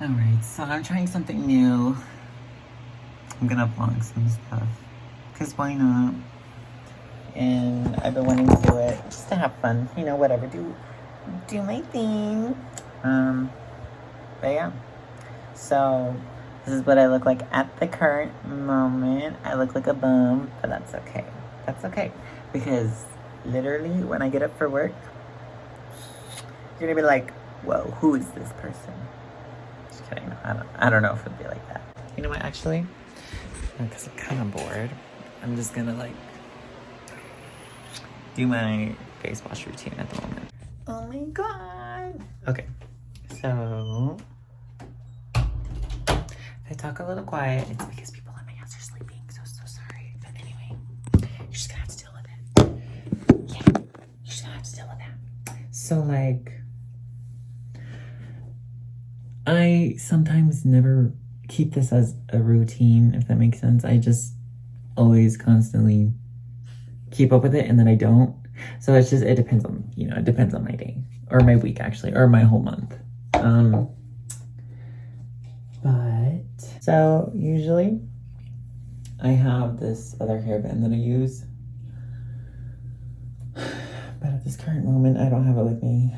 Alright, so I'm trying something new. I'm gonna vlog some stuff. Because why not? And I've been wanting to do it just to have fun. You know, whatever. Do my thing. But yeah. So, this is what I look like at the current moment. I look like a bum, but that's okay. That's okay. Because literally, when I get up for work, you're gonna be like, whoa, who is this person? Just kidding. I don't know if it'd be like that. You know what, actually? Because I'm kind of bored. I'm just gonna like do my face wash routine at the moment. Oh my god. Okay, so if I talk a little quiet, it's because people at my house are sleeping, so sorry. But anyway, you're just gonna have to deal with it. Yeah, you're just gonna have to deal with that. So like, I sometimes never keep this as a routine, if that makes sense. I just always constantly keep up with it, and then I don't. So it's just, it depends on, you know, it depends on my day or my week actually, or my whole month. But so usually I have this other hairband that I use, but at this current moment I don't have it with me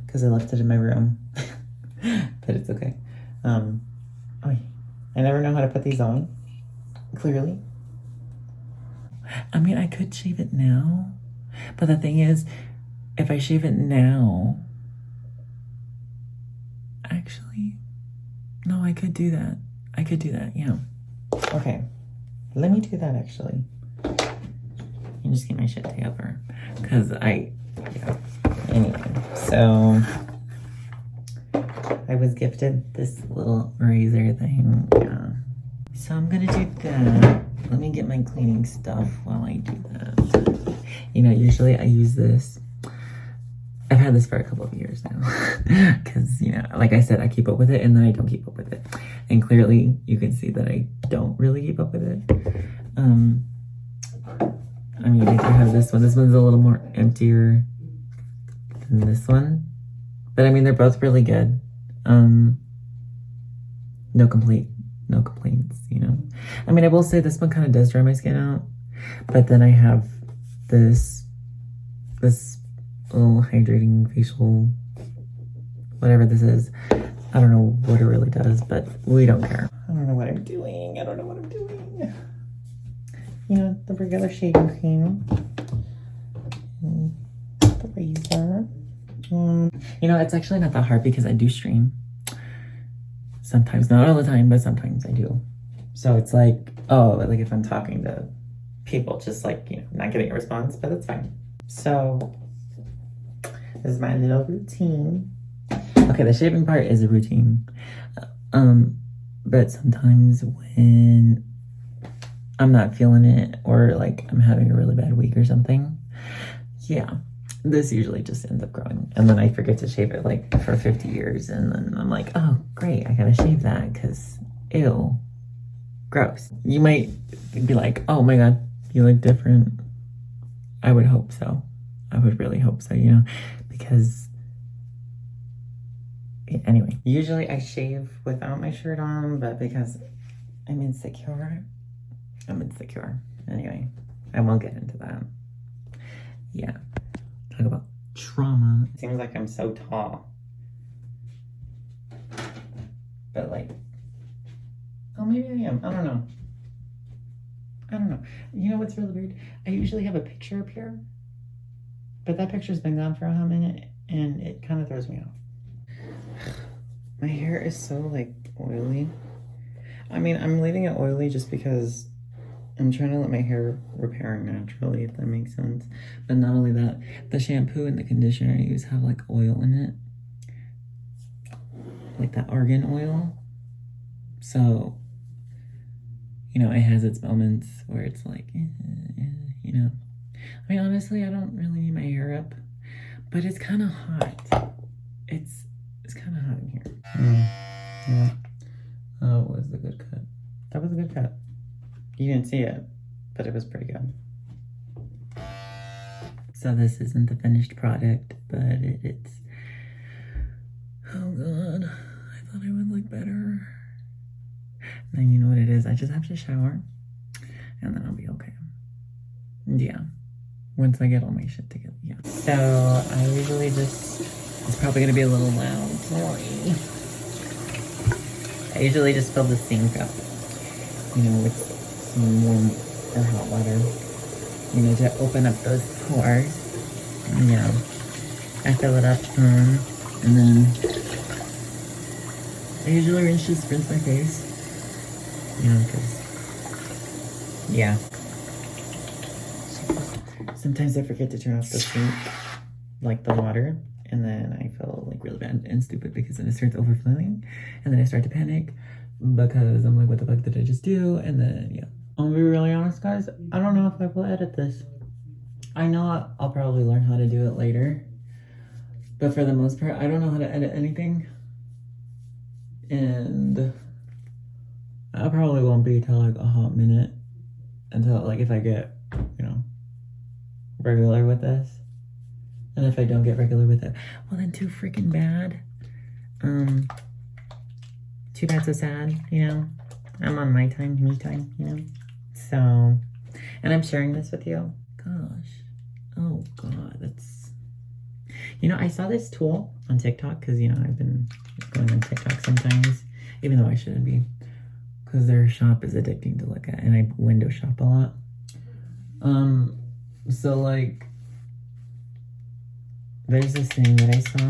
because I left it in my room. But it's okay. I never know how to put these on, clearly. I mean, I could shave it now, but the thing is, if I shave it now, actually, no, I could do that. I could do that, yeah. Okay, let me do that actually. And just get my shit together, because yeah. Anyway, so I was gifted this little razor thing, yeah. So I'm gonna do that. Let me get my cleaning stuff while I do that. You know, usually I use this. I've had this for a couple of years now. Because, you know, like I said, I keep up with it and then I don't keep up with it. And clearly you can see that I don't really keep up with it. I mean, I do have this one. This one's a little more emptier than this one. But I mean, they're both really good. No complaints, you know. I mean, I will say this one kind of does dry my skin out, but then I have this little hydrating facial, whatever this is. I don't know what it really does, but we don't care. I don't know what I'm doing. I don't know what I'm doing. You know, the regular shaving cream, the razor. You know, it's actually not that hard because I do stream. Sometimes, not all the time, but sometimes I do. So it's like, oh, like if I'm talking to people, just like, you know, not getting a response, but that's fine. So this is my little routine. Okay, the shaving part is a routine. But sometimes when I'm not feeling it, or like I'm having a really bad week or something, yeah, this usually just ends up growing. And then I forget to shave it like for 50 years. And then I'm like, oh, great, I gotta shave that because ew, gross. You might be like, oh my God, you look different. I would hope so. I would really hope so, you know, because anyway, usually I shave without my shirt on, but because I'm insecure. Anyway, I won't get into that. Yeah. Talk about trauma. It seems like I'm so tall. But like, oh, maybe I am. I don't know. You know what's really weird? I usually have a picture up here, but that picture's been gone for a hot minute and it kind of throws me off. My hair is so like oily. I mean, I'm leaving it oily just because I'm trying to let my hair repair naturally, if that makes sense. But not only that, the shampoo and the conditioner I use have like oil in it. Like that argan oil. So, you know, it has its moments where it's like, you know. I mean, honestly, I don't really need my hair up. But it's kind of hot. It's kind of hot in here. Yeah. Oh, it was a good cut. That was a good cut. You didn't see it, but it was pretty good. So this isn't the finished product, but it's, oh God, I thought I would look look better. Then you know what it is. I just have to shower and then I'll be okay. Yeah. Once I get all my shit together. Yeah. So I usually just, it's probably gonna be a little loud. Sorry. I usually just fill the sink up, you know, with some warm or hot water, you know, to open up those pores. Yeah. I fill it up, and then I usually rinse my face, you know, because, yeah. Sometimes I forget to turn off the sink, like the water, and then I feel like really bad and stupid because then it starts overflowing, and then I start to panic because I'm like, what the fuck did I just do? And then, yeah. I'll be really honest, guys, I don't know if I will edit this. I know I'll probably learn how to do it later, but for the most part, I don't know how to edit anything. And I probably won't be till like a hot minute until like if I get, you know, regular with this. And if I don't get regular with it, well then too freaking bad. Too bad, so sad, you know. I'm on my time, me time, you know. So, and I'm sharing this with you. Gosh. Oh god, that's, you know, I saw this tool on TikTok because, you know, I've been going on TikTok sometimes, even though I shouldn't be, because their shop is addicting to look at, and I window shop a lot. So like, there's this thing that I saw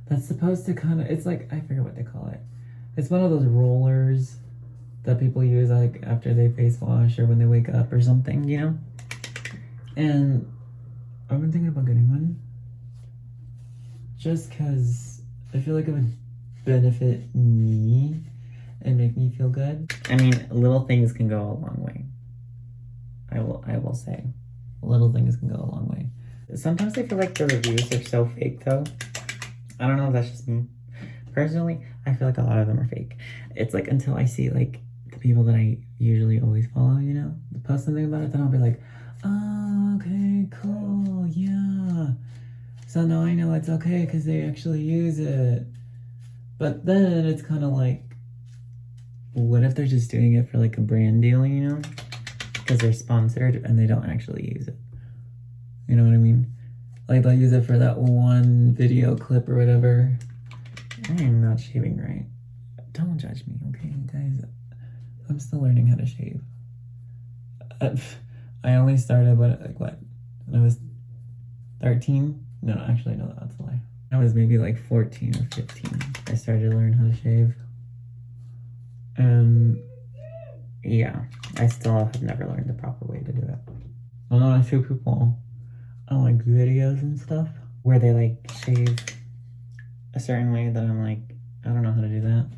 that's supposed to kind of, it's like, I forget what they call it. It's one of those rollers that people use like after they face wash or when they wake up or something, you know? And I've been thinking about getting one just because I feel like it would benefit me and make me feel good. I mean, little things can go a long way. I will say, little things can go a long way. Sometimes I feel like the reviews are so fake though. I don't know if that's just me. Personally, I feel like a lot of them are fake. It's like until I see like the people that I usually always follow, you know, post something about it, then I'll be like, oh, okay, cool, yeah. So now I know it's okay because they actually use it. But then it's kind of like, what if they're just doing it for like a brand deal, you know? Because they're sponsored and they don't actually use it. You know what I mean? Like they'll use it for that one video clip or whatever. I am not shaving right. Don't judge me, okay, guys? I'm still learning how to shave. I only started when I was 13? No, actually, no, that's a lie. I was maybe like 14 or 15. I started to learn how to shave. Yeah, I still have never learned the proper way to do it. I know I see people on like videos and stuff where they like shave a certain way that I'm like, I don't know how to do that.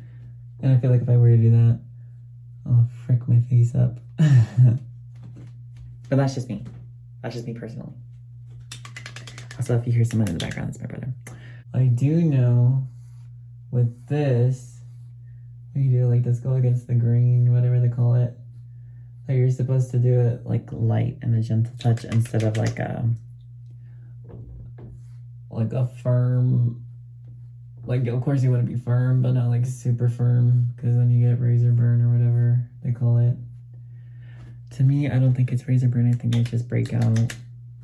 And I feel like if I were to do that, I'll frick my face up. But that's just me. That's just me personally. Also, if you hear someone in the background, it's my brother. I do know with this, when you do like this go against the grain, whatever they call it, that you're supposed to do it like light and a gentle touch instead of like a firm, like of course you want to be firm, but not like super firm because then you get razor burn or whatever they call it. To me, I don't think it's razor burn. I think it's just breakout,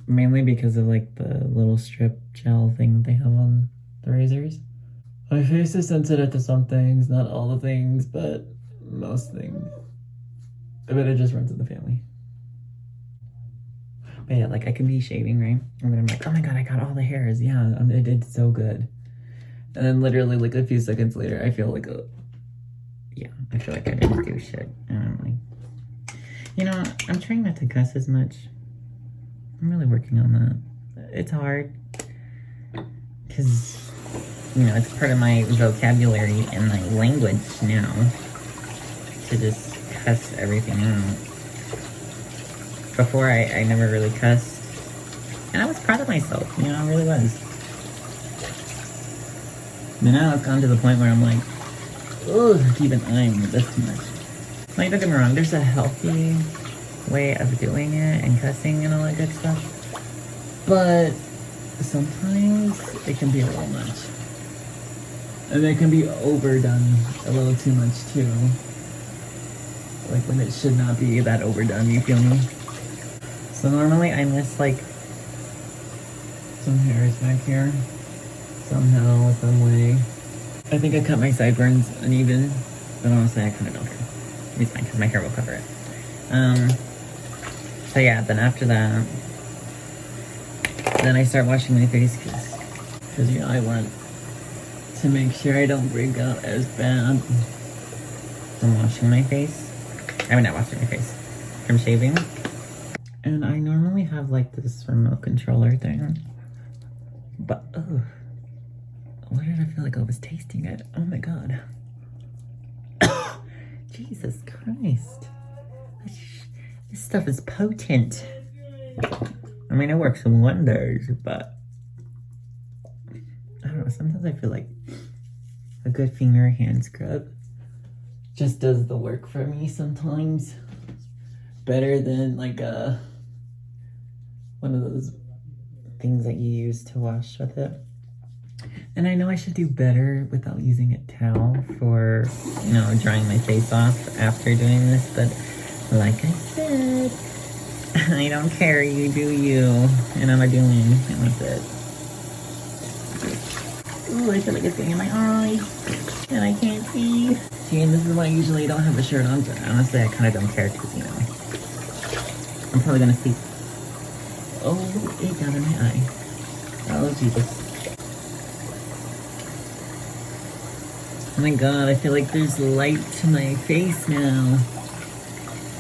mainly because of like the little strip gel thing that they have on the razors. My face is sensitive to some things, not all the things, but most things. I bet it just runs in the family. But yeah, like I can be shaving, right? And then I'm like, oh my god, I got all the hairs. Yeah, it did so good. And then literally like a few seconds later, I feel like, yeah, I feel like I didn't do shit. And I'm like, you know, I'm trying not to cuss as much. I'm really working on that. It's hard. Because, you know, it's part of my vocabulary and my language now to just cuss everything out. Before, I never really cussed. And I was proud of myself, you know, I really was. But now it's gone to the point where I'm like, ugh, even I'm this too much. Like, don't get me wrong, there's a healthy way of doing it and cussing and all that good stuff. But sometimes it can be a little much. And it can be overdone a little too much too. Like when it should not be that overdone, you feel me? So normally I miss like some hairs back here. Somehow, some way. I think I cut my sideburns uneven, but honestly I kind of don't care. It's fine because my hair will cover it. So yeah, then after that, then I start washing my face because you know I want to make sure I don't break out as bad from washing my face. I mean, not washing my face, from shaving. And I normally have like this remote controller thing, but oh, what did I feel like I was tasting it? Oh my god. Jesus Christ. This stuff is potent. I mean, it works wonders, but I don't know, sometimes I feel like a good finger hand scrub just does the work for me sometimes. Better than like one of those things that you use to wash with it. And I know I should do better without using a towel for, you know, drying my face off after doing this, but like I said, I don't care, you do you, and I'm doing, and that's it. Ooh, I feel like it's getting in my eye, and I can't see. See, and this is why I usually don't have a shirt on, but honestly, I kind of don't care, because, you know, I'm probably gonna sleep. Oh, it got in my eye. Oh, Jesus. Oh my god, I feel like there's light to my face now.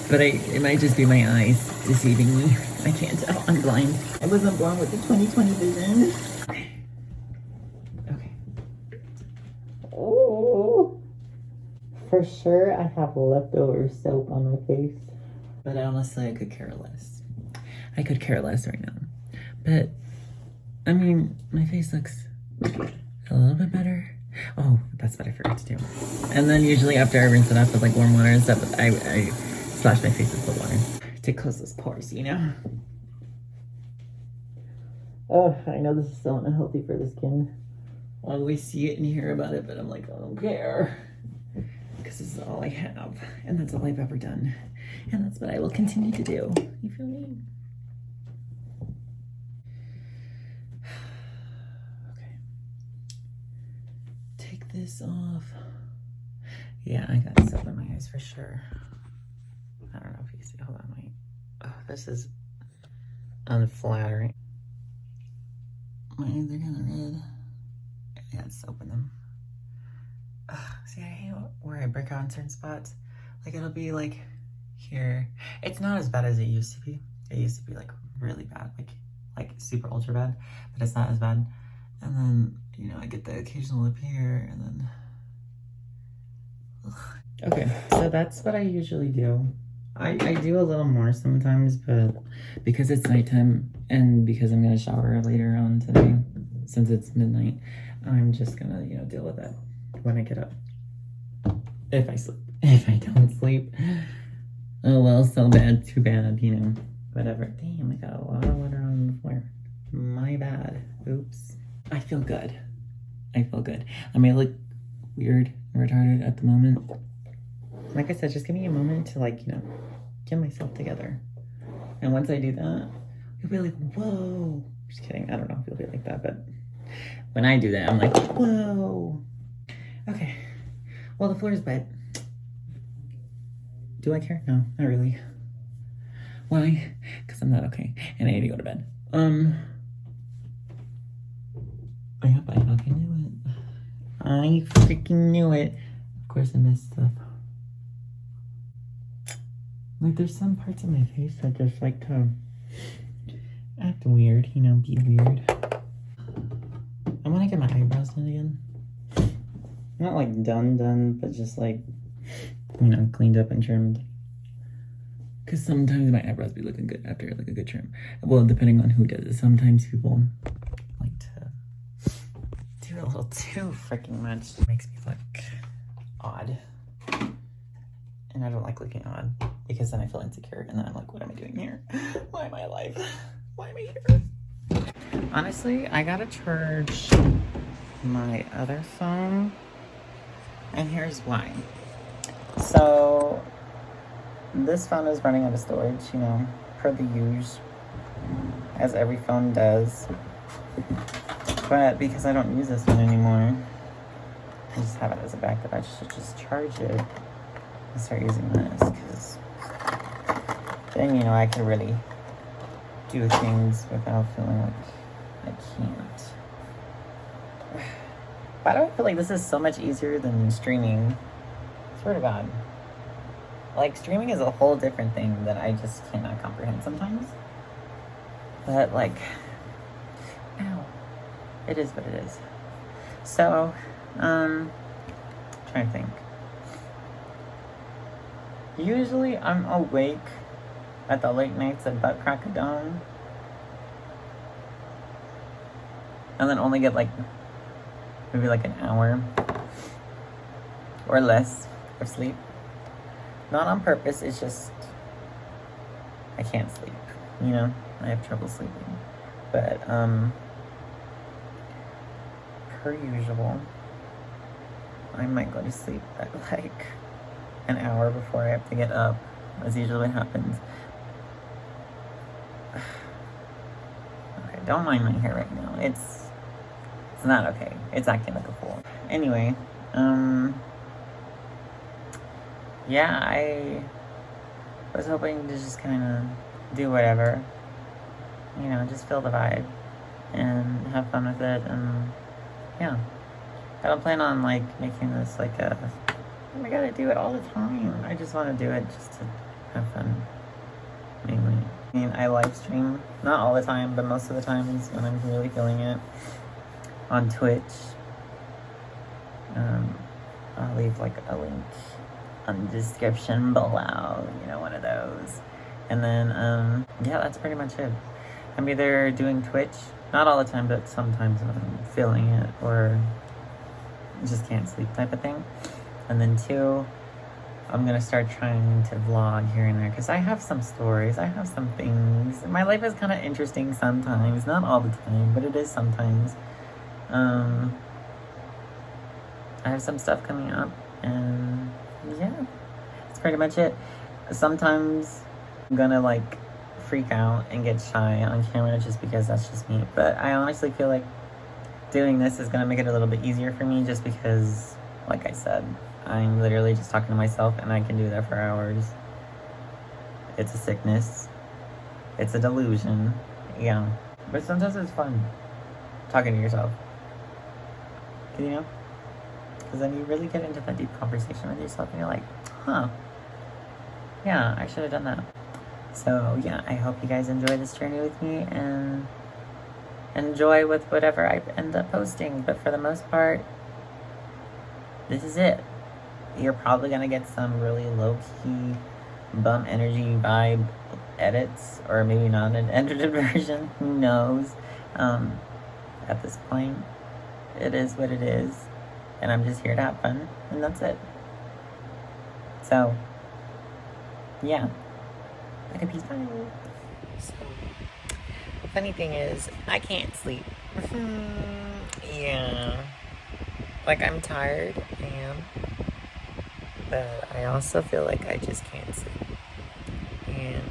But it might just be my eyes deceiving me. I can't tell, I'm blind. I wasn't born with the 20/20 vision. Okay. Oh. For sure, I have leftover soap on my face. But honestly, I could care less. I could care less right now. But, I mean, my face looks a little bit better. Oh, that's what I forgot to do. And then usually after I rinse it off with like warm water and stuff, I splash my face with cold water to close those pores, you know? Oh, I know this is so unhealthy for the skin. I always see it and hear about it, but I'm like, I don't care. Because this is all I have, and that's all I've ever done. And that's what I will continue to do. You feel me? Okay. Take this off. Yeah, I got soap in my eyes for sure. I don't know if you see. Hold on, wait. Oh, this is unflattering. My eyes are kind of red. I got soap in them. See, I hate where I break out in certain spots. Like, it'll be like here. It's not as bad as it used to be. It used to be like really bad, like super ultra bad, but it's not as bad. And then, you know, I get the occasional lip here, and then. Ugh. Okay, so that's what I usually do. I do a little more sometimes, but because it's nighttime and because I'm gonna shower later on today, since it's midnight, I'm just gonna, you know, deal with that when I get up. If I sleep. If I don't sleep, oh well, so bad, too bad, you know, whatever. Damn, I got a lot of water on the floor. My bad. Oops. I feel good. I feel good. I may look weird and retarded at the moment. Like I said, just give me a moment to, like, you know, get myself together. And once I do that, you'll be like, whoa. Just kidding. I don't know if you'll be like that, but when I do that, I'm like, whoa. Okay. Well, the floor is wet. Do I care? No, not really. Why? Because I'm not okay. And I need to go to bed. Yep, I fucking knew it. I freaking knew it. Of course I missed stuff. Like, there's some parts of my face that just like to act weird, you know, be weird. I want to get my eyebrows done again. Not like done, but just like, you know, cleaned up and trimmed. Because sometimes my eyebrows be looking good after like a good trim. Well, depending on who does it. Sometimes people like to do a little too freaking much. It makes me look odd. And I don't like looking odd because then I feel insecure and then I'm like, what am I doing here? Why am I alive? Why am I here? Honestly, I gotta charge my other phone, and here's why. So this phone is running out of storage, you know, per the usual, as every phone does. But because I don't use this one anymore, I just have it as a backup. I should just charge it and start using this, because then, you know, I can really do things without feeling like I can't. Why do I feel like this is so much easier than streaming? I swear to God. Like, streaming is a whole different thing that I just cannot comprehend sometimes. But, like, ow. It is what it is. So, trying to think. Usually I'm awake at the late nights at butt crack of dawn. And then only get, like, maybe like an hour or less of sleep. Not on purpose, it's just I can't sleep, you know? I have trouble sleeping. But per usual, I might go to sleep at like an hour before I have to get up. That's usually what happens. Okay, don't mind my hair right now. It's not okay. It's acting like a fool. Anyway, yeah, I was hoping to just kind of do whatever, you know, just feel the vibe and have fun with it, and yeah. I don't plan on, like, making this like a, oh, I gotta do it all the time. I just want to do it just to have fun, mainly. I mean, I live stream, not all the time, but most of the times when I'm really feeling it, on Twitch. I'll leave like a link on the description below, you know, one of those. And then, yeah, that's pretty much it. I'm either doing Twitch, not all the time, but sometimes when I'm feeling it, or just can't sleep type of thing. And then 2, I'm gonna start trying to vlog here and there, because I have some stories, I have some things. My life is kind of interesting sometimes, not all the time, but it is sometimes. I have some stuff coming up, and yeah, that's pretty much it. Sometimes I'm gonna like freak out and get shy on camera just because that's just me. But I honestly feel like doing this is gonna make it a little bit easier for me, just because, like I said, I'm literally just talking to myself, and I can do that for hours. It's a sickness. It's a delusion. Yeah. But sometimes it's fun talking to yourself. You know? Because then you really get into that deep conversation with yourself, and you're like, huh, yeah, I should have done that. So, yeah, I hope you guys enjoy this journey with me, and enjoy with whatever I end up posting. But for the most part, this is it. You're probably going to get some really low-key, bum energy vibe edits, or maybe not an edited version. Who knows? At this point, it is what it is. And I'm just here to have fun, and that's it. So, yeah. Like a peace sign. So, the funny thing is, I can't sleep. Yeah. Like, I'm tired, I am. But I also feel like I just can't sleep. And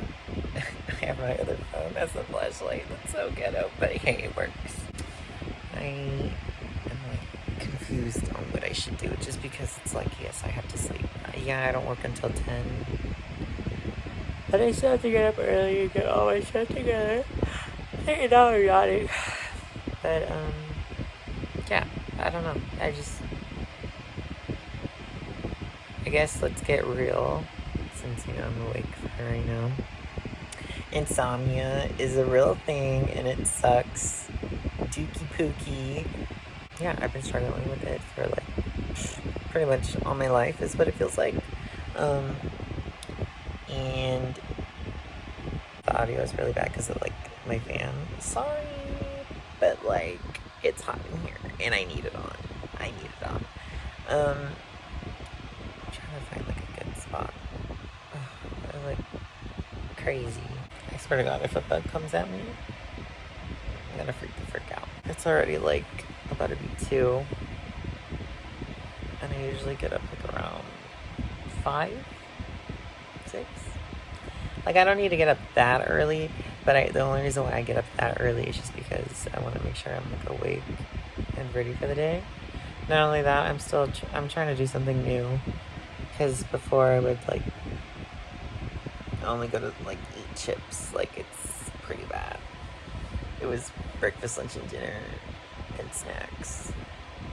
I have my other phone as a flashlight. That's so ghetto, but hey, it works. I am like confused on what I should do, just because it's like, yes, I have to sleep. Yeah, I don't work until 10. But I still have to get up early and get all my shit together. Hey, now I'm yawning. But, yeah, I don't know. I guess let's get real, since, you know, I'm awake right now. Insomnia is a real thing, and it sucks. Dookie pookie. Yeah, I've been struggling with it for, like, pretty much all my life, is what it feels like. And the audio is really bad because of, like, my fan. Sorry, but, like, it's hot in here, and I need it on. I'm trying to find, like, a good spot. I look crazy. I swear to God, if a bug comes at me, I'm gonna freak out. It's already, like, about to be 2. And I usually get up like around 5, 6. Like, I don't need to get up that early, but the only reason why I get up that early is just because I want to make sure I'm like awake and ready for the day. Not only that, I'm trying to do something new, because before I would like only go to like eat chips. Like, it's pretty bad. It was breakfast, lunch, and dinner and snacks,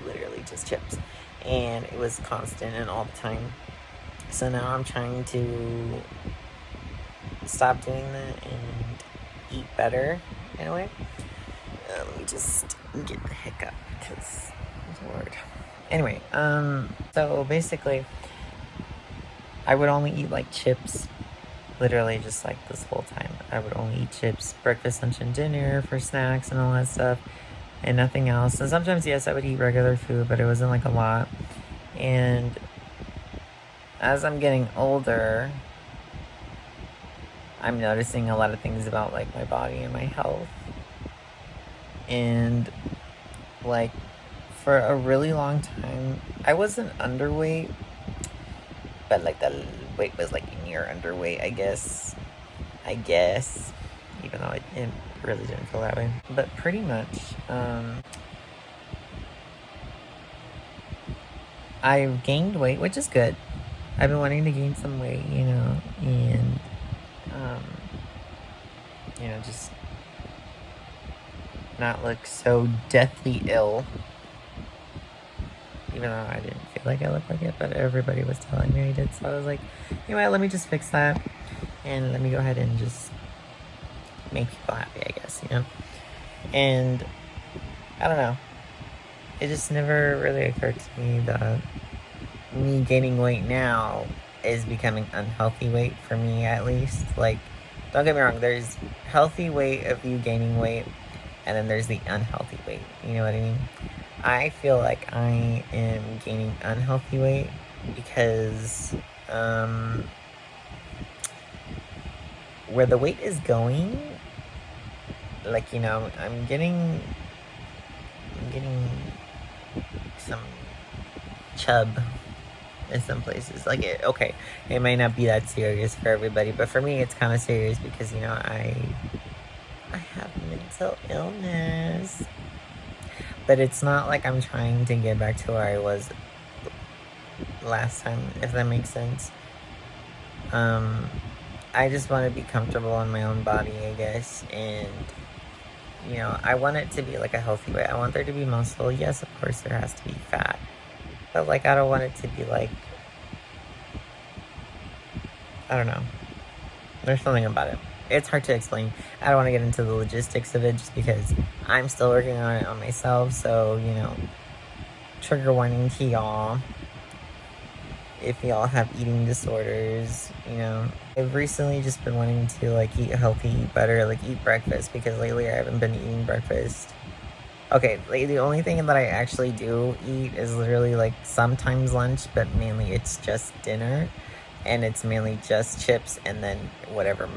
literally just chips, and it was constant and all the time. So now I'm trying to stop doing that and eat better in a way. Let me just get the hiccup, because Lord. Anyway, so basically I would only eat like chips, literally just like this whole time. I would only eat chips, breakfast, lunch, and dinner for snacks and all that stuff, and nothing else. And sometimes, yes, I would eat regular food, but it wasn't like a lot. And as I'm getting older, I'm noticing a lot of things about like my body and my health. And like, for a really long time, I wasn't underweight, but like the weight was like near underweight, I guess, even though it really didn't feel that way. But pretty much, I've gained weight, which is good. I've been wanting to gain some weight, and just not look so deathly ill. Even though I didn't feel like I looked like it, but everybody was telling me I did. So I was like, you know what, let me just fix that, and let me go ahead and just make people happy, I guess, And I don't know. It just never really occurred to me that me gaining weight now is becoming unhealthy weight for me, at least. Like, don't get me wrong, there's healthy weight of you gaining weight, and then there's the unhealthy weight. You know what I mean? I feel like I am gaining unhealthy weight because where the weight is going, like, I'm getting some chub in some places. Like, it might not be that serious for everybody, but for me it's kind of serious because I have mental illness. But it's not like I'm trying to get back to where I was last time, if that makes sense. I just want to be comfortable in my own body, I guess. And, I want it to be like a healthy way. I want there to be muscle. Yes, of course, there has to be fat. But, like, I don't want it to be like, I don't know. There's something about it. It's hard to explain. I don't want to get into the logistics of it just because I'm still working on it on myself. So, trigger warning to y'all. If y'all have eating disorders, I've recently just been wanting to, like, eat healthy, eat better, like, eat breakfast, because lately I haven't been eating breakfast. Okay, like, the only thing that I actually do eat is literally, like, sometimes lunch, but mainly it's just dinner. And it's mainly just chips and then whatever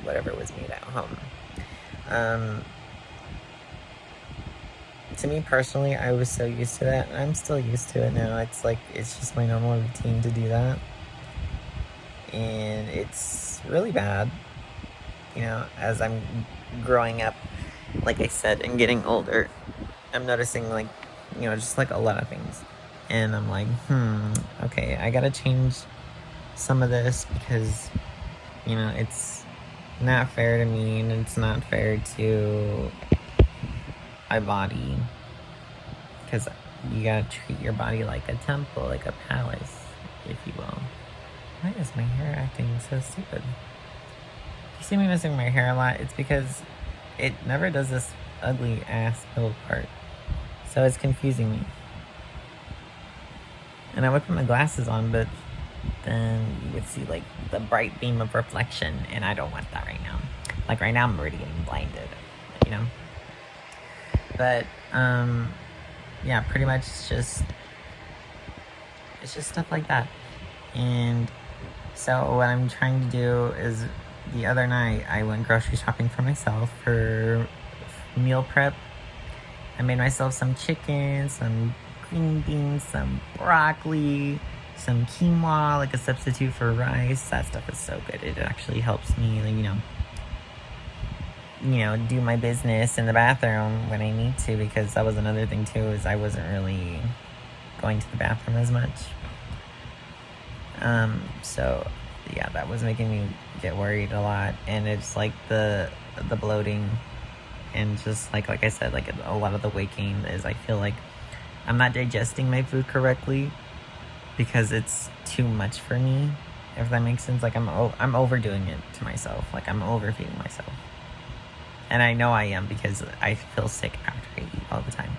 was made at home. To me personally, I was so used to that. I'm still used to it now. It's like, it's just my normal routine to do that. And it's really bad, as I'm growing up, like I said, and getting older. I'm noticing, like, just like a lot of things. And I'm like, okay, I gotta change some of this because, it's not fair to me, and it's not fair to my body, because you gotta treat your body like a temple, like a palace, if you will. Why is my hair acting so stupid? If you see me missing my hair a lot, it's because it never does this ugly ass middle part, so it's confusing me. And I would put my glasses on, but then you would see, like, the bright beam of reflection, and I don't want that right now. Like, right now I'm already getting blinded, But, yeah, pretty much it's just stuff like that. And so what I'm trying to do is, the other night I went grocery shopping for myself for meal prep, I made myself some chicken, some green beans, some broccoli, some quinoa, like a substitute for rice. That stuff is so good. It actually helps me, do my business in the bathroom when I need to, because that was another thing too, is I wasn't really going to the bathroom as much. So yeah, that was making me get worried a lot. And it's like the bloating, and just like I said, like a lot of the weight gain is, I feel like I'm not digesting my food correctly because it's too much for me, if that makes sense. Like I'm overdoing it to myself. Like I'm overfeeding myself. And I know I am, because I feel sick after I eat all the time.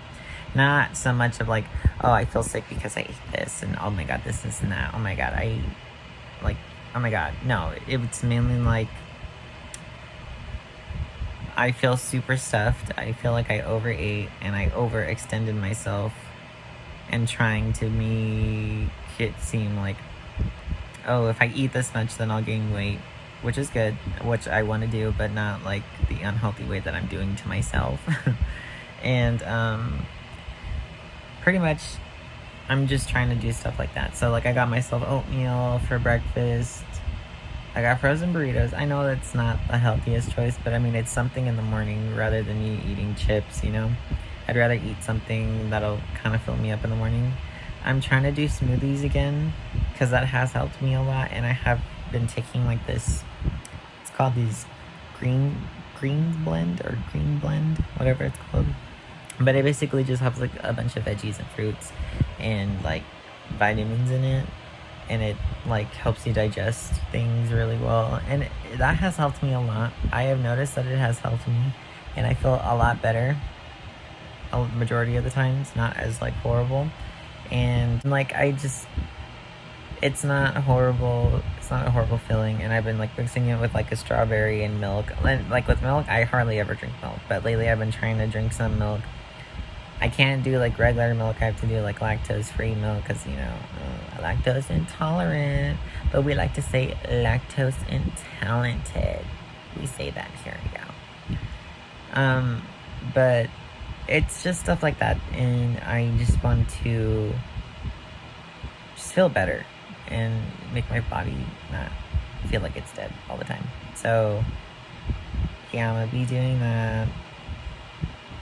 Not so much of like, oh, I feel sick because I ate this, and oh my god, this and that. Oh my god, oh my god. No, it's mainly like I feel super stuffed. I feel like I overate and I overextended myself, and trying to make it seem like, oh, if I eat this much, then I'll gain weight, which is good, which I want to do, but not like the unhealthy way that I'm doing to myself. And pretty much I'm just trying to do stuff like that. So like I got myself oatmeal for breakfast. I got frozen burritos. I know that's not the healthiest choice, but I mean, it's something in the morning rather than you eating chips, I'd rather eat something that'll kind of fill me up in the morning. I'm trying to do smoothies again, because that has helped me a lot. And I have been taking like this, it's called these green blend, whatever it's called. But it basically just has like a bunch of veggies and fruits and like vitamins in it, and it like helps you digest things really well. And that has helped me a lot. I have noticed that it has helped me, and I feel a lot better a majority of the times, not as like horrible. And like it's not horrible. It's not a horrible feeling. And I've been like mixing it with like a strawberry and milk. And like with milk, I hardly ever drink milk, but lately I've been trying to drink some milk. I can't do like regular milk. I have to do like lactose-free milk, because lactose intolerant, but we like to say lactose intalented. We say that here, yeah. But it's just stuff like that, and I just want to just feel better and make my body not feel like it's dead all the time. So yeah, I'm gonna be doing that.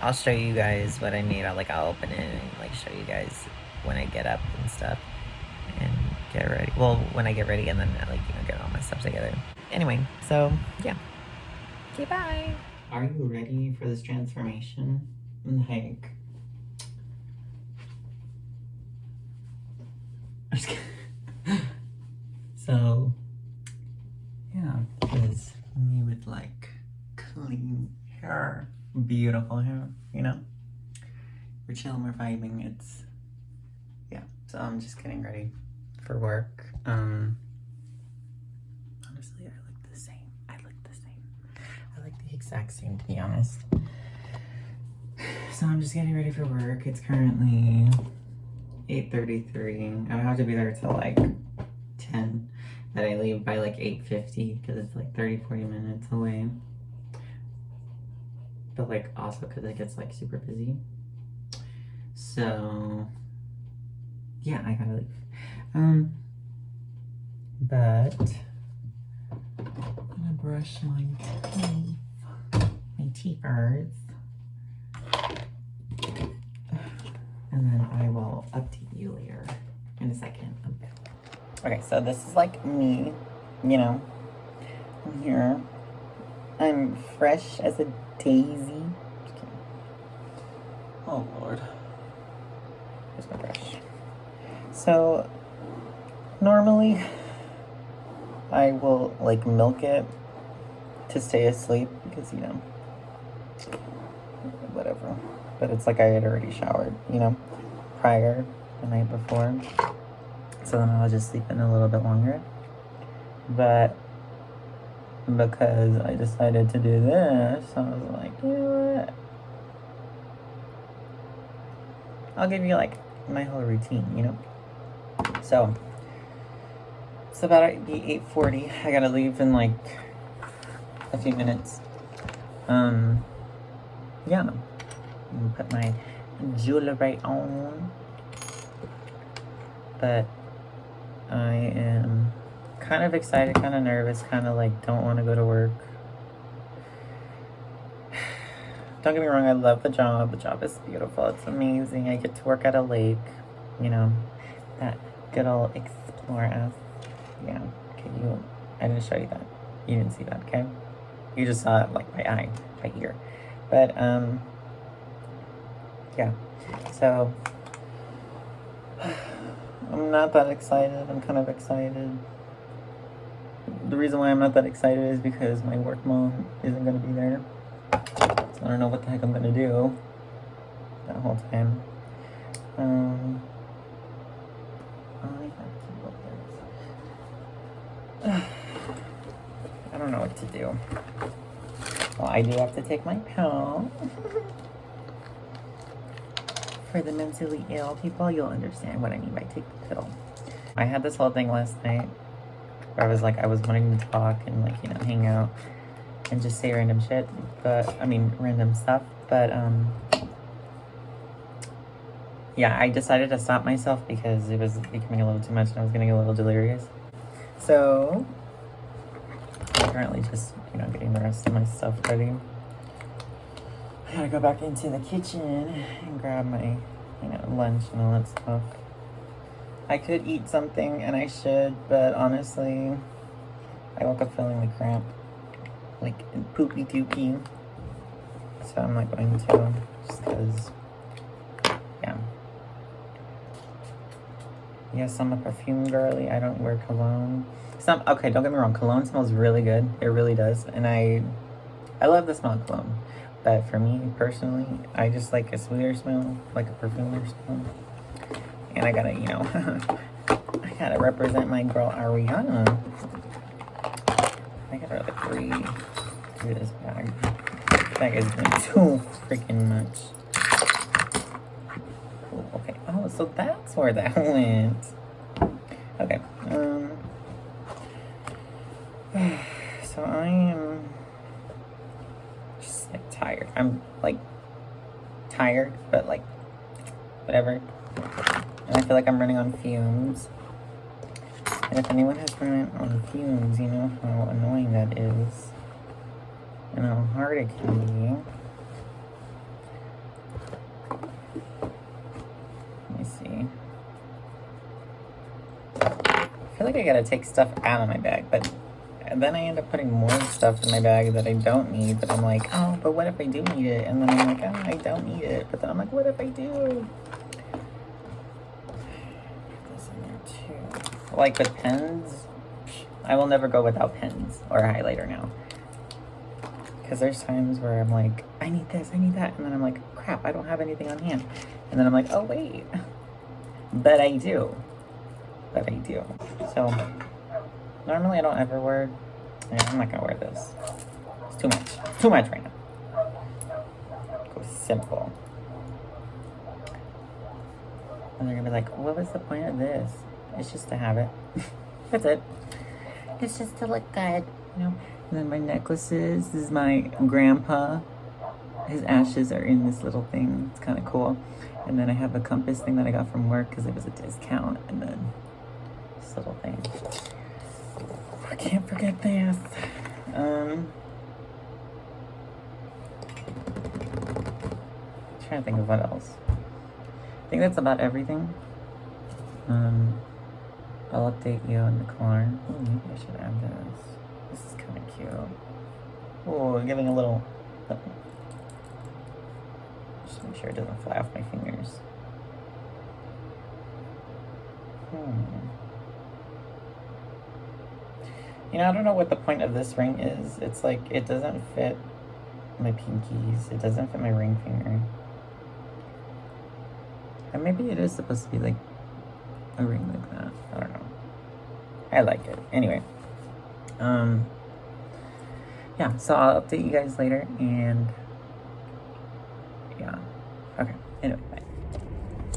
I'll show you guys what I made. I'll open it and like show you guys when I get up and stuff and get ready. Well, when I get ready, and then get all my stuff together. Anyway, so yeah. Okay, bye. Are you ready for this transformation? Like, I'm just kidding. So yeah, because me with like clean hair, beautiful hair, we're chilling, we're vibing. It's yeah. So I'm just getting ready for work. Honestly, I look the same. I like the exact same, to be honest. So I'm just getting ready for work. It's currently 8:33. I have to be there till like 10, but I leave by like 8:50 because it's like 30-40 minutes away. But like also because it gets like super busy. So yeah, I gotta leave. But I'm gonna brush my teeth first. And then I will update you later in a second. Okay, so this is like me, I'm here. I'm fresh as a daisy. Oh Lord. Here's my brush. So normally I will like milk it to stay asleep because whatever. But it's like I had already showered, prior the night before. So then I'll just sleep in a little bit longer. But because I decided to do this, I was like, you know what? I'll give you like my whole routine, So it's about to be 8:40. I gotta leave in like a few minutes. Yeah. and put my jewelry on. But I am kind of excited, kind of nervous, kind of like don't want to go to work. Don't get me wrong, I love the job. The job is beautiful. It's amazing. I get to work at a lake. You know, that good old explore. Yeah. Okay, I didn't show you that. You didn't see that, okay? You just saw it like my ear. But, yeah. So, I'm not that excited. I'm kind of excited. The reason why I'm not that excited is because my work mom isn't going to be there. So I don't know what the heck I'm gonna do that whole time. I don't know what to do. Well, I do have to take my pill. For the mentally ill people, you'll understand what I mean by take the pill. I had this whole thing last night where I was wanting to talk and like, you know, hang out and just say random shit, random stuff, but, yeah, I decided to stop myself because it was becoming a little too much and I was getting a little delirious. So, I'm currently just, you know, getting the rest of my stuff ready. I gotta go back into the kitchen and grab my, you know, lunch and all that stuff. I could eat something, and I should, but honestly, I woke up feeling like crap. Like poopy doopy. So I'm not going to, just because, yeah. Yes, I'm a perfume girly. I don't wear cologne. Okay, don't get me wrong. Cologne smells really good. It really does. And I love the smell of cologne. But for me, personally, I just like a sweeter smell, like a perfume smell. And I gotta, you know, I gotta represent my girl Ariana. I gotta like read through this bag. This bag is doing too freaking much. Ooh, okay. Oh, so that's where that went. Okay. So I am just like tired. I'm like tired, but like whatever. And I feel like I'm running on fumes. And if anyone has run on fumes, you know how annoying that is. And how hard it can be. Let me see. I feel like I gotta take stuff out of my bag, but then I end up putting more stuff in my bag that I don't need. But I'm like, oh, but what if I do need it? And then I'm like, oh, I don't need it. But then I'm like, what if I do? Like with pens, I will never go without pens or a highlighter now. Because there's times where I'm like, I need this, I need that. And then I'm like, crap, I don't have anything on hand. And then I'm like, oh, wait. But I do. So, normally I don't ever wear, I'm not going to wear this. It's too much. Too much right now. Go simple. And they're going to be like, what was the point of this? It's just to have it. That's it. It's just to look good, you know. And then my necklaces. This is my grandpa. His ashes are in this little thing. It's kind of cool. And then I have a compass thing that I got from work because it was a discount. And then this little thing. I can't forget this. Trying to think of what else. I think that's about everything. I'll update you in the car. Oh, maybe I should add this. This is kind of cute. Oh, giving a little... Just make sure it doesn't fly off my fingers. You know, I don't know what the point of this ring is. It's like, it doesn't fit my pinkies. It doesn't fit my ring finger. And maybe it is supposed to be like a ring like that. I don't know. I like it. Anyway. Yeah, so I'll update you guys later and yeah. Okay. Anyway, bye.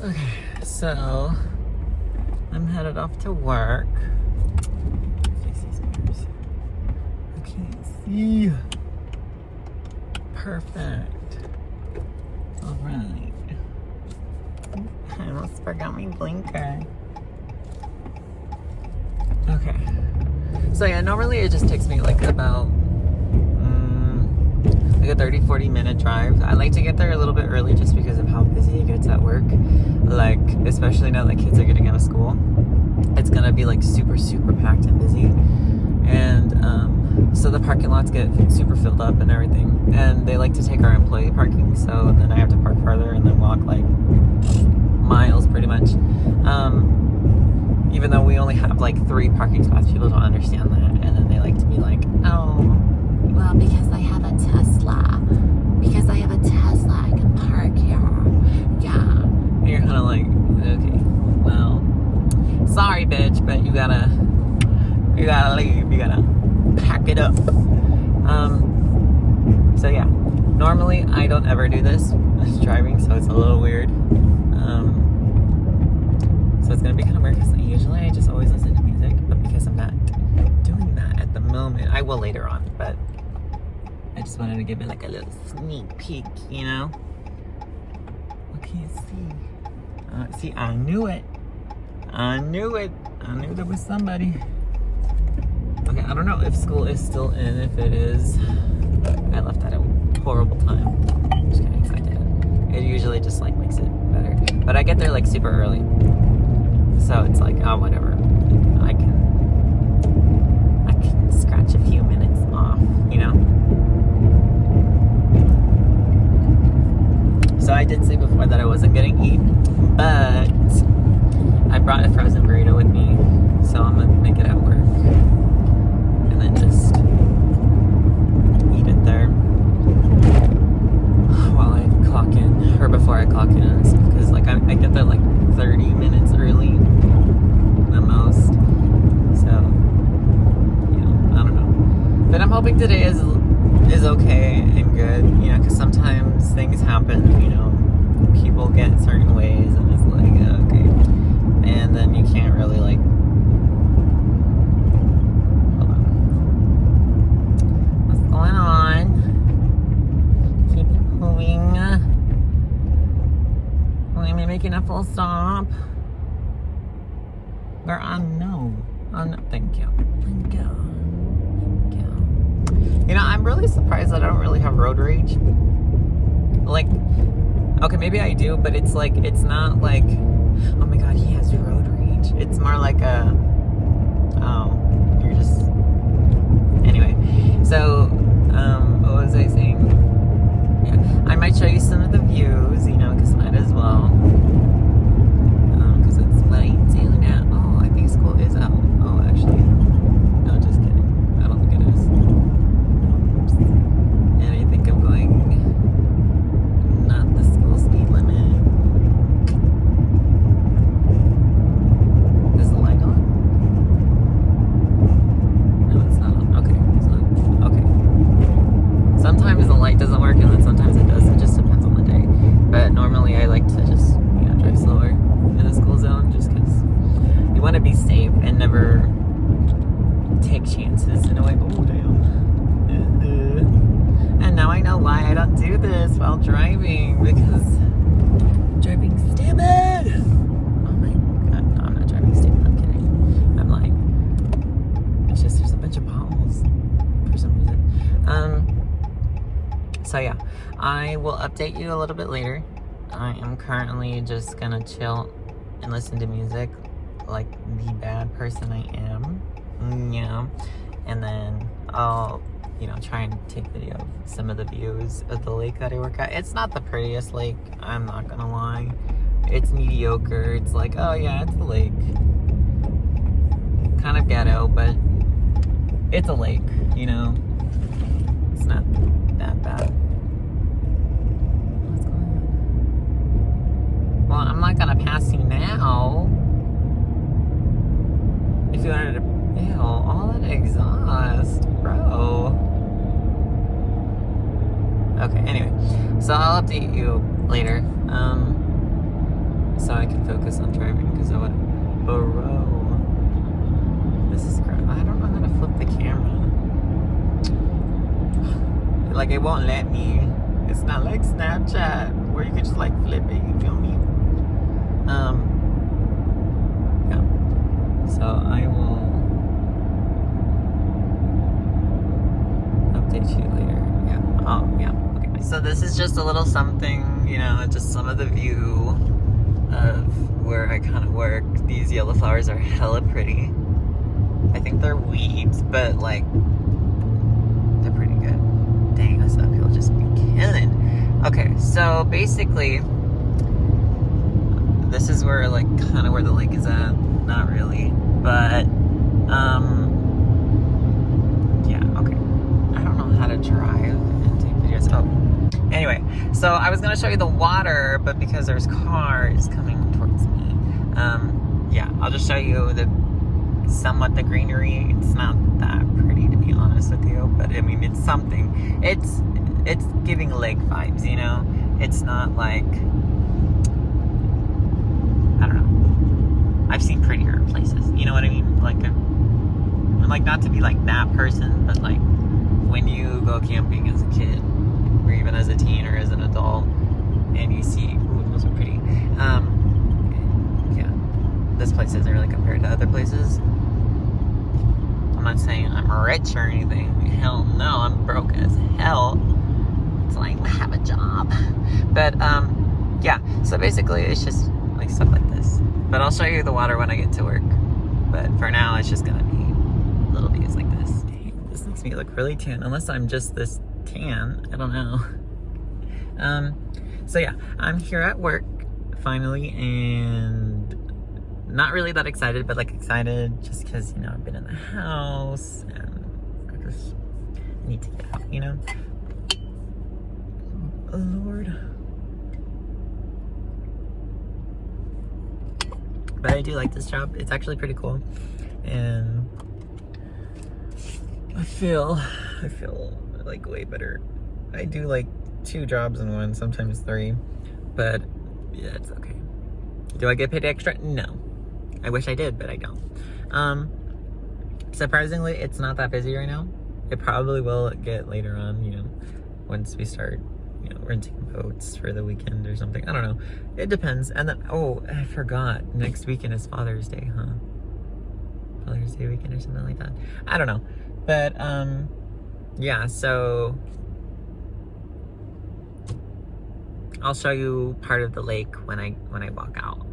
Okay, so I'm headed off to work. I can't see. Perfect. Alright. I almost forgot my blinker. Okay. So yeah, normally it just takes me like about like a 30-40 minute drive. I like to get there a little bit early just because of how busy it gets at work. Like, especially now that kids are getting out of school. It's gonna be like super packed and busy. And so the parking lots get super filled up and everything. And they like to take our employee parking, so then I have to park farther and then walk like miles pretty much. Even though we only have like 3 parking spots, people don't understand that. And then they like to be like, oh, well, because I have a Tesla. Because I have a Tesla, I can park here. Yeah. And you're kind of like, okay, well, sorry, bitch, but you gotta leave. You gotta pack it up. So yeah, normally I don't ever do this. It's driving, so it's a little weird. So it's gonna be kind of weird because usually I just always listen to music, but because I'm not doing that at the moment, I will later on. But I just wanted to give it like a little sneak peek, you know? What can you see? See, I knew it. I knew it. I knew there was somebody. Okay, I don't know if school is still in. If it is, I left at a horrible time. Just kidding, I didn't. It usually just like makes it better. But I get there like super early. So it's like, oh, whatever. I can scratch a few minutes off, you know? So I did say before that I wasn't gonna eat, but I brought a frozen burrito with me, so I'm gonna make it at work. And then just eat it there while I clock in, or before I clock in and stuff, because like I get there like 30 minutes early, the most. So, you know, I don't know. But I'm hoping today is okay and good, you know, because sometimes things happen, you know, people get certain ways and it's like, okay. And then you can't really like, hold on. What's going on? Keep it moving. Am I making a full stop? Girl, I know. Thank you. Thank you. Thank you. You know, I'm really surprised that I don't really have road rage. Like, okay, maybe I do, but it's like, it's not like, oh my god, he has road rage. It's more like a, oh, you're just, anyway. So, what was I saying? Yeah, I might show you some of the views, you know, because might as well. Because it's what I do now. Oh, I think school is out. Oh, actually, no, just kidding. I don't think it is. Oops. And I think I'm going not the school speed limit. Is the light on? No, it's not on. Okay, it's not. Okay. Sometimes the light doesn't work, and then sometimes it does. It just depends on the day. But normally I like to just, you know, drive slower in the school zone, just because you want to be safe and never take chances in a way. Oh, damn. And now I know why I don't do this while driving, because I'm driving stupid. Oh my god, no, I'm not driving stupid, I'm kidding. I'm lying. It's just there's a bunch of potholes for some reason. So yeah, I will update you a little bit later. I am currently just gonna chill and listen to music like the bad person I am. Yeah. And then I'll, you know, try and take video of some of the views of the lake that I work at. It's not the prettiest lake, I'm not gonna lie. It's mediocre. It's like, oh yeah, it's a lake. Kind of ghetto, but it's a lake, you know. It's not that bad. What's going on? Well, I'm not gonna pass you now. If you wanted to, ew, all that exhaust, bro. Okay, anyway, so I'll update you later, so I can focus on driving, because I would, bro, this is crap. I don't know how to flip the camera. Like, it won't let me. It's not like Snapchat, where you can just like flip it, you feel me? Yeah. So I will update you later. Yeah. Oh, yeah. Okay. So this is just a little something, you know, just some of the view of where I kind of work. These yellow flowers are hella pretty. I think they're weeds, but like they're pretty good. Dang, this uphill just be killing. Okay, so basically this is where like kind of where the lake is at. Not really, but yeah, okay. I don't know how to drive and take videos. Oh, anyway, so I was gonna show you the water, but because there's cars coming towards me, yeah, I'll just show you somewhat the greenery. It's not that pretty, to be honest with you, but I mean, it's something. It's giving lake vibes, you know? It's not like, I don't know. I've seen prettier places, you know what I mean? Like, I'm like, not to be like that person, but like, when you go camping as a kid, or even as a teen or as an adult, and you see, ooh, those are pretty. Yeah, this place isn't really compared to other places. I'm not saying I'm rich or anything. Hell no, I'm broke as hell. It's like, I have a job. But, yeah, so basically it's just like stuff like this. But I'll show you the water when I get to work. But for now, it's just gonna be little views like this. Dang, this makes me look really tan, unless I'm just this tan. I don't know. So yeah, I'm here at work finally, and not really that excited, but like excited just because, you know, I've been in the house and I just need to get out, you know? Oh, Lord. But I do like this job. It's actually pretty cool. And I feel like way better. I do like 2 jobs in one, sometimes 3, but yeah, it's okay. Do I get paid extra? No. I wish I did, but I don't. Surprisingly, it's not that busy right now. It probably will get later on, you know, once we start, you know, renting boats for the weekend or something. I don't know. It depends. And then, oh, I forgot. Next weekend is Father's Day, huh? Father's Day weekend or something like that. I don't know. But, yeah, so I'll show you part of the lake when I walk out.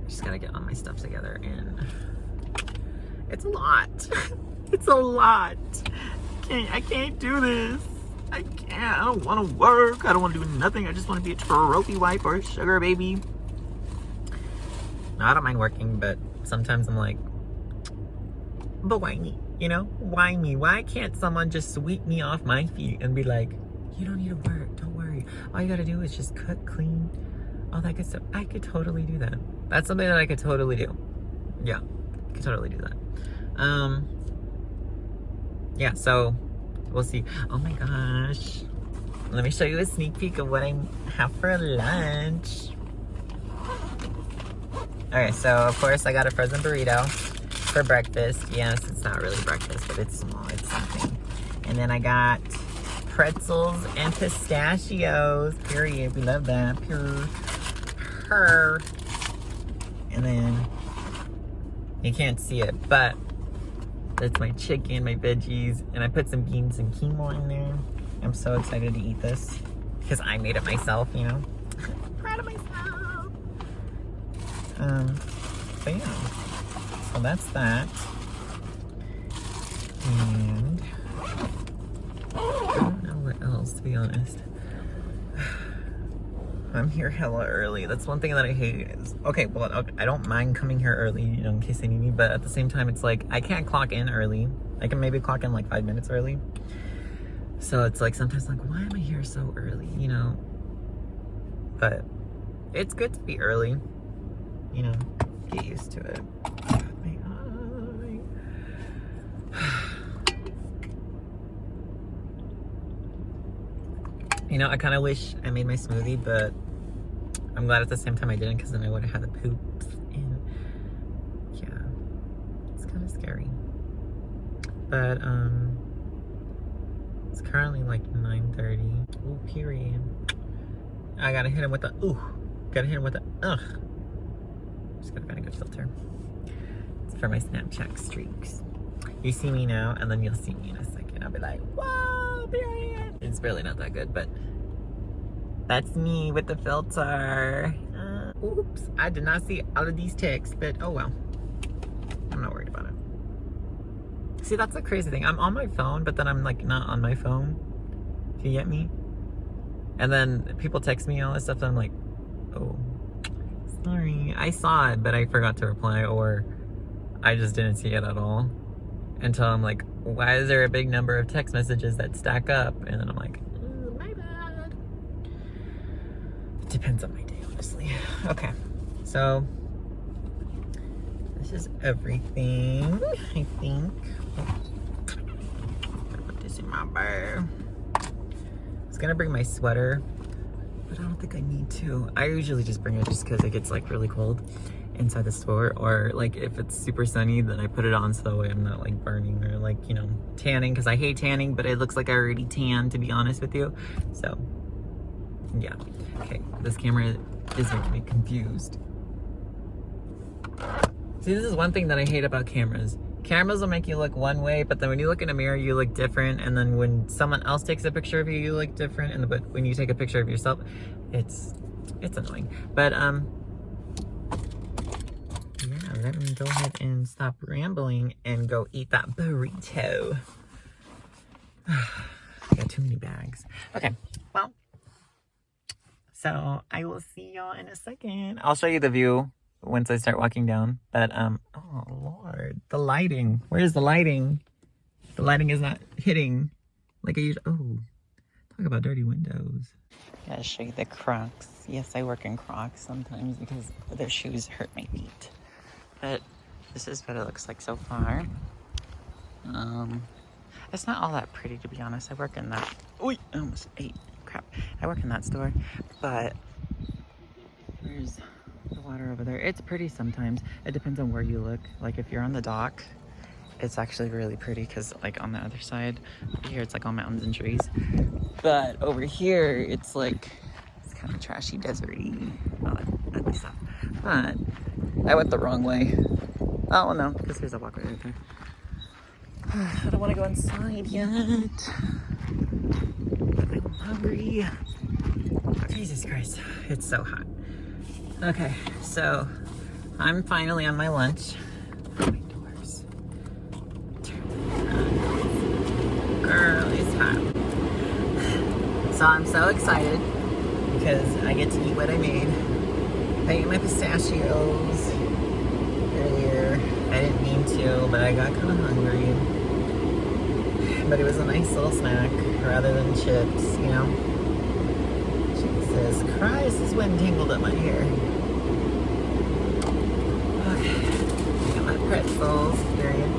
Just gotta get all my stuff together, and it's a lot. It's a lot. I can't do this. I can't. I don't want to work. I don't want to do nothing. I just want to be a trophy wife or a sugar baby. No, I don't mind working, but sometimes I'm like, but why me? You know, why me? Why can't someone just sweep me off my feet and be like, you don't need to work. Don't worry. All you gotta do is just cook, clean, all that good stuff. I could totally do that. That's something that I could totally do. Yeah, I could totally do that. Yeah, so we'll see. Oh my gosh. Let me show you a sneak peek of what I have for lunch. Okay, so of course I got a frozen burrito for breakfast. Yes, it's not really breakfast, but it's small, it's something. And then I got pretzels and pistachios. Period, we love that. Pure. And then, you can't see it, but that's my chicken, my veggies, and I put some beans and quinoa in there. I'm so excited to eat this because I made it myself, you know. I'm proud of myself. But yeah, so that's that. And I don't know what else, to be honest. I'm here hella early. That's one thing that I hate is, okay, well, I don't mind coming here early, you know, in case they need me, but at the same time, it's like, I can't clock in early. I can maybe clock in like 5 minutes early. So it's like, sometimes like, why am I here so early, you know? But it's good to be early, you know, get used to it. You know, I kind of wish I made my smoothie, but I'm glad at the same time I didn't, because then I would have had the poops, and yeah, it's kind of scary. But it's currently like 9:30. Oh, period. I gotta hit him with a, ooh. Gotta hit him with a, ugh. Just gotta find a good filter. It's for my Snapchat streaks. You see me now, and then you'll see me in a second. I'll be like, whoa, period. It's really not that good, but that's me with the filter. Oops, I did not see all of these texts, but oh well. I'm not worried about it. See, that's the crazy thing. I'm on my phone, but then I'm like not on my phone. Do you get me? And then people text me all this stuff, and I'm like, oh, sorry. I saw it, but I forgot to reply, or I just didn't see it at all. Until I'm like, why is there a big number of text messages that stack up? And then I'm like, oh, my bad. It depends on my day, honestly. Okay, so this is everything, I think. Put this in my bag. I was gonna bring my sweater, but I don't think I need to. I usually just bring it just because it gets like really cold inside the store, or like if it's super sunny, then I put it on so that way I'm not like burning or like, you know, tanning, because I hate tanning, but it looks like I already tanned, to be honest with you. So yeah, okay, this camera is making me confused. See, this is one thing that I hate about cameras. Cameras will make you look one way, but then when you look in a mirror, you look different. And then when someone else takes a picture of you, you look different. And but when you take a picture of yourself, it's annoying. But yeah, let me go ahead and stop rambling and go eat that burrito. I got too many bags. Okay, well, so I will see y'all in a second. I'll show you the view once I start walking down. But oh Lord, the lighting. Where's the lighting? The lighting is not hitting like I usually. Oh, talk about dirty windows. Gotta show you the Crocs. Yes, I work in Crocs sometimes because their shoes hurt my feet. But this is what it looks like so far. It's not all that pretty, to be honest. I work in that. Oy, I almost ate. Crap. I work in that store, but there's the water over there. It's pretty sometimes. It depends on where you look. Like if you're on the dock, it's actually really pretty because like on the other side, over here it's like all mountains and trees. But over here, it's like, it's kind of trashy, deserty, all that ugly stuff. But I went the wrong way. Oh, well, no, because there's a walkway right there. I don't want to go inside yet. I'm hungry. Jesus Christ, it's so hot. Okay, so I'm finally on my lunch. My doors. Turn them on. Girl, it's hot. So I'm so excited because I get to eat what I made. I ate my pistachios earlier. I didn't mean to, but I got kind of hungry. But it was a nice little snack rather than chips, you know? Jesus Christ, this went and tangled up my hair. Okay. I got my pretzels, period.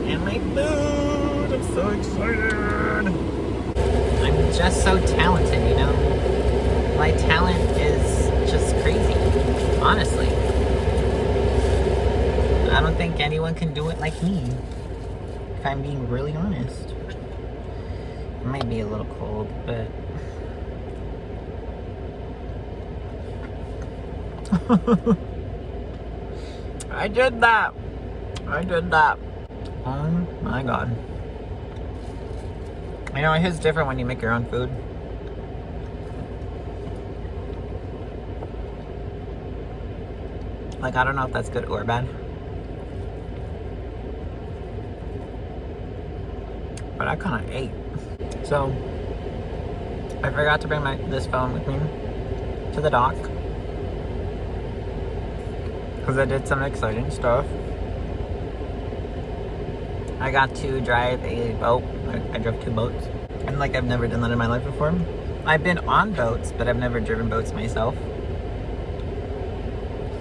And my food! I'm so excited! I'm just so talented, you know? My talent is just crazy, honestly. I don't think anyone can do it like me, if I'm being really honest. It might be a little cold, but I did that. Oh my God. I know it is different when you make your own food. Like, I don't know if that's good or bad. But I kind of ate. So, I forgot to bring this phone with me to the dock. Because I did some exciting stuff. I got to drive a boat. I drove 2 boats. And like, I've never done that in my life before. I've been on boats, but I've never driven boats myself.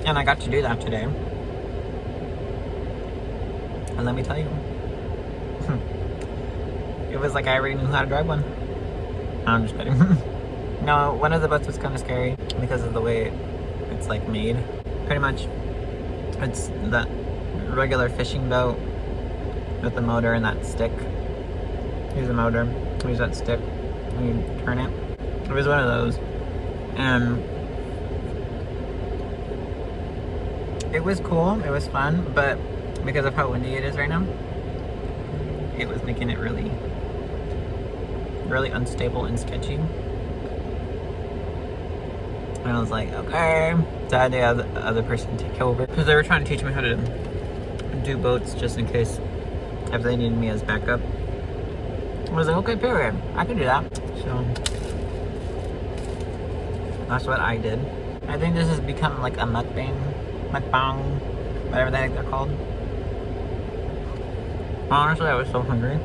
And I got to do that today. And let me tell you, it was like I already knew how to drive one. No, I'm just kidding. No, one of the boats was kind of scary because of the way it's like made. Pretty much, it's that regular fishing boat with the motor and that stick. Use the motor, use that stick, and you turn it. It was one of those. And it was cool, it was fun, but because of how windy it is right now, it was making it really, really unstable and sketchy. And I was like, okay. So I had the other person take over because they were trying to teach me how to do boats just in case if they needed me as backup. I was like, okay, period. I can do that. So that's what I did. I think this has become like a mukbang, whatever the heck they're called. Honestly, I was so hungry.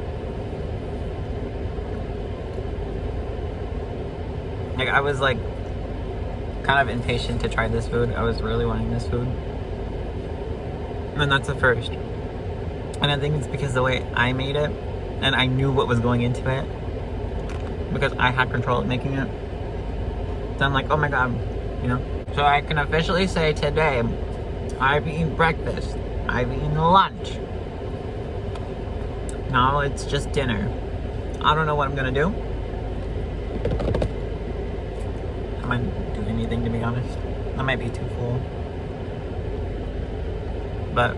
Like, I was like kind of impatient to try this food. I was really wanting this food. And that's the first. And I think it's because the way I made it, and I knew what was going into it, because I had control of making it. So I'm like, oh my god, you know? So I can officially say today, I've eaten breakfast, I've eaten lunch. Now it's just dinner. I don't know what I'm gonna do. I might do anything, to be honest. I might be too full. But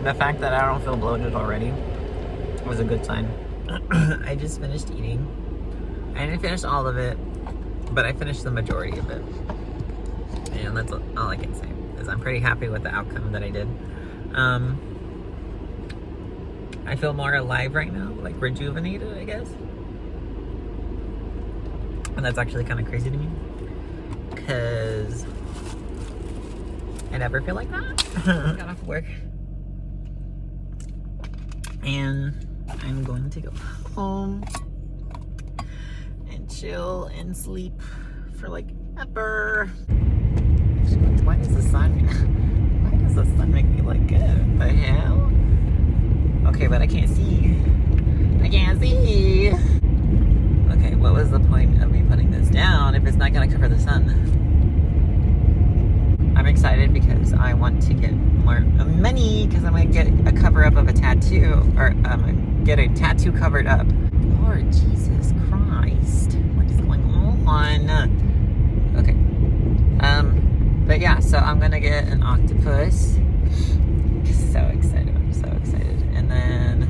the fact that I don't feel bloated already was a good sign. I just finished eating. I didn't finish all of it, but I finished the majority of it. And that's all I can say, is I'm pretty happy with the outcome that I did. I feel more alive right now, like rejuvenated, I guess. And that's actually kind of crazy to me, because I never feel like that. Got off work. And I'm going to go home and chill and sleep for like ever. Why does the sun make me look good? The hell? Okay, but I can't see. I can't see. Okay, what was the point of me putting this down if it's not gonna cover the sun? I'm excited because I want to get more money, because I'm gonna get a cover up of a tattoo, or get a tattoo covered up. Lord Jesus Christ, what is going on? Okay, but yeah, so I'm gonna get an octopus. So excited, I'm so excited. And then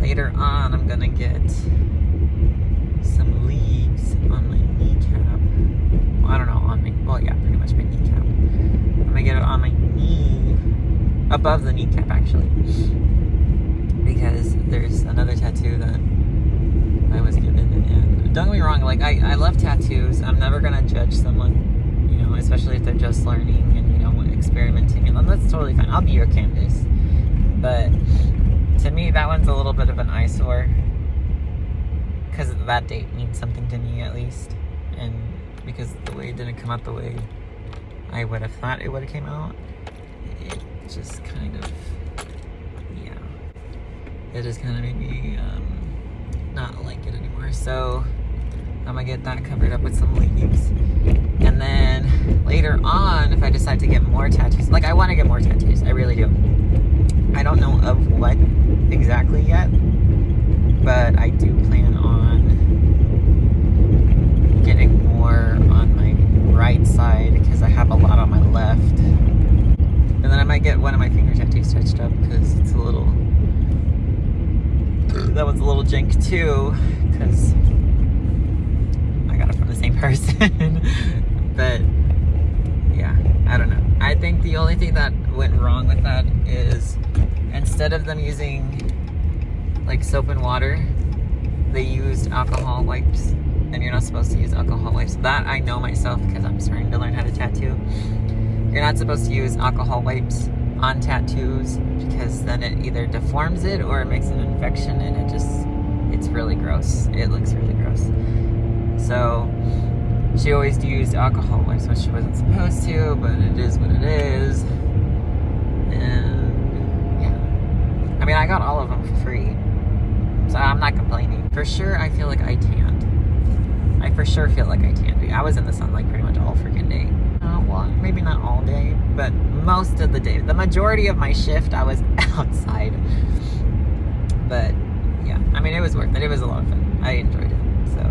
later on, I'm gonna get some leaves on my kneecap. Well, I don't know, well, yeah, pretty much my kneecap. I'm gonna get it on my knee, above the kneecap actually, because there's another tattoo that I was given. And don't get me wrong, like I love tattoos. I'm never gonna judge someone, you know, especially if they're just learning and, you know, experimenting, and that's totally fine. I'll be your canvas. But to me, that one's a little bit of an eyesore, because that date means something to me, at least. And because the way it didn't come out the way I would have thought it would have came out, it just kind of, yeah, it just kind of made me not like it anymore. So I'm gonna get that covered up with some leaves. And then later on, if I decide to get more tattoos, like I want to get more tattoos, I really do. I don't know of what exactly yet, but I do plan on getting more on my right side, because I have a lot on my left. And then I might get one of my finger tattoos touched up, because it's a little, that one's a little jank too, because I got it from the same person. But yeah, I don't know. I think the only thing that went wrong with that is, instead of them using like soap and water, they used alcohol wipes, and you're not supposed to use alcohol wipes. That I know myself, because I'm starting to learn how to tattoo. You're not supposed to use alcohol wipes on tattoos, because then it either deforms it or it makes an infection, and it's really gross. It looks really gross. So she always used alcohol wipes when she wasn't supposed to, but it is what it is. And yeah, I mean, I got all of them for free, so I'm not complaining. For sure, I feel like I tanned. I for sure feel like I tanned. I was in the sunlight pretty much all freaking day. Well, maybe not all day, but most of the day. The majority of my shift, I was outside. But yeah, I mean, it was worth it. It was a lot of fun. I enjoyed it. So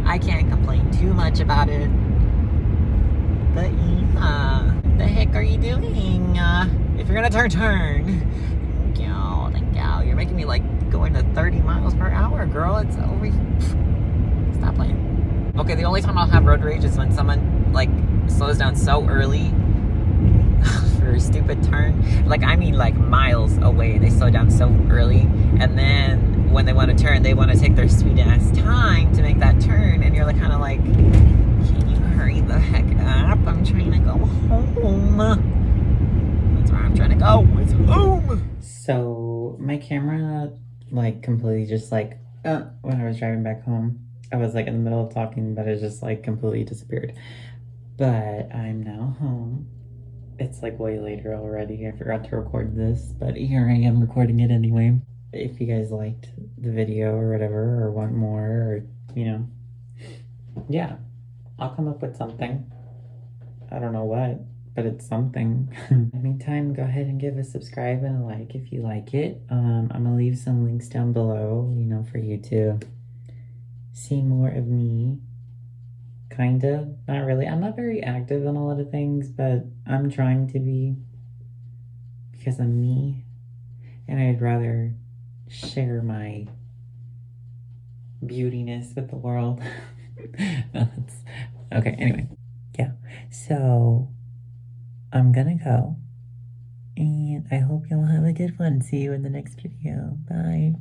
I can't complain too much about it. But yeah, the heck are you doing? If you're gonna turn. Thank you. You're making me like going to 30 miles per hour, girl. It's over. Stop playing. Okay, the only time I'll have road rage is when someone like slows down so early for a stupid turn. Like, I mean, like miles away. They slow down so early, and then when they want to turn, they want to take their sweet ass time to make that turn, and you're like, kind of like, can you hurry the heck up? I'm trying to go home. That's where I'm trying to go. It's home. So my camera, like, completely just like when I was driving back home, I was like in the middle of talking, but it just like completely disappeared. But I'm now home. It's like way later already. I forgot to record this, but here I am recording it anyway. If you guys liked the video or whatever, or want more, or, you know, yeah, I'll come up with something. I don't know what, but it's something. In the meantime, go ahead and give a subscribe and a like if you like it. I'm gonna leave some links down below, you know, for you to see more of me. Kind of, not really. I'm not very active on a lot of things, but I'm trying to be, because I'm me, and I'd rather share my beautiness with the world. Okay, anyway, yeah. So I'm gonna go, and I hope y'all have a good one. See you in the next video. Bye.